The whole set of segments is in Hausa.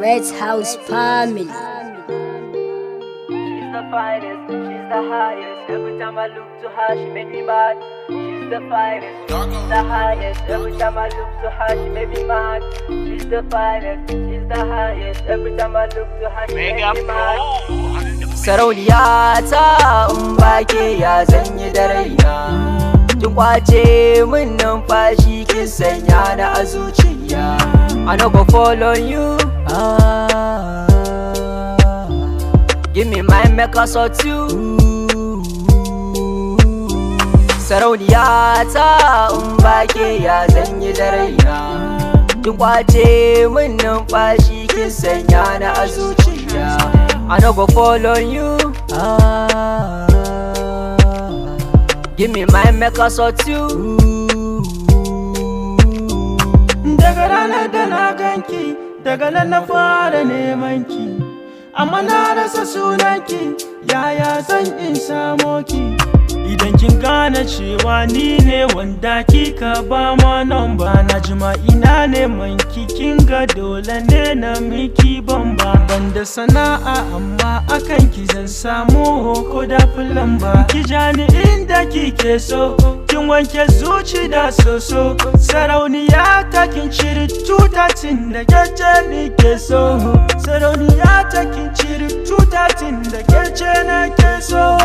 Red House family. She's the finest, she's the highest. Every time I look to her, she make me mad. She's the finest, she's the highest. Every time I look to her, she make me mad. She's the finest, she's the highest. Every time I look to her, she make me mad. Sarauniya ta in bake ya zanyi da raina. Kin kwace min numfashi kin sanya ni a zuciya. I no go follow you. Give me my make us or two. Sarauniya ta in bake ya zanyi da raina. Kin kwace min numfashi kin sanya ni a zuciya. I no go follow you. Give me my make us or two. Daga ranar da na ganki, daga nan na fara neman ki, amma na rasa sunanki, yaya zan in samo ki? Idan kin gane cewa ni ne wanda kika ba ma number, na jima ina neman ki, kin ga dole ne na miki bamba. Banda sana'a amma akan ki zan samu ko da fulan ba. Ki jani inda kike so, kin wanke zuci da soso. Sarauniya ta kin ciri tutatin da kece nike so. Sarauniya ta kin ciri tutatin da kece nake so.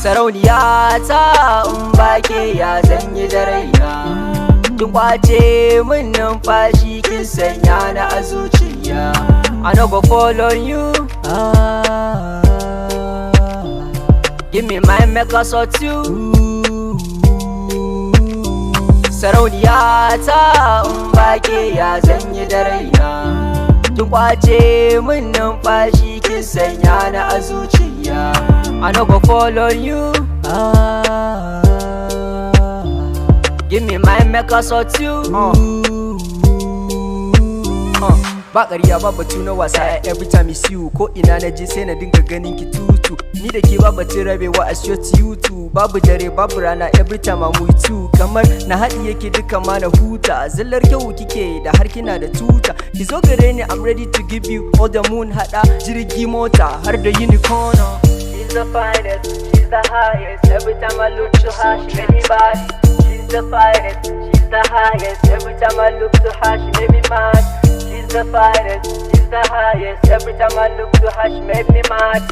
Sarauniya ta in bake ya zanyi da raina. Kin kwace min numfashi kin sanya ni a zuciya. I no go follow you. Give me my make us or two. Sarauniya ta in bake ya zanyi da raina. Kin kwace min numfashi kin sanya ni a zuciya. I no go follow you. Give me my make us or two. Ba ƙarya ba batu na wasa every time it's you. Ko ina na je sai na dinga ganin ki tutu. Ni da ke ba batun rabewa a straight to you too. Babu dare babu rana every time I'm with you. Kamar na haɗi yake duka ma na huta. Zallar kyau kike da har kina da tuta. Ki zo gare ni I'm ready to give you all the moon. Haɗa jirgi mota har da unicorn. She's the finest, she's the highest. Every time I look to her she make me mad. She's the finest, she's the highest. Every time I look to her she make me mad. She's the finest, she's the highest. Every time I look to her she make me mad.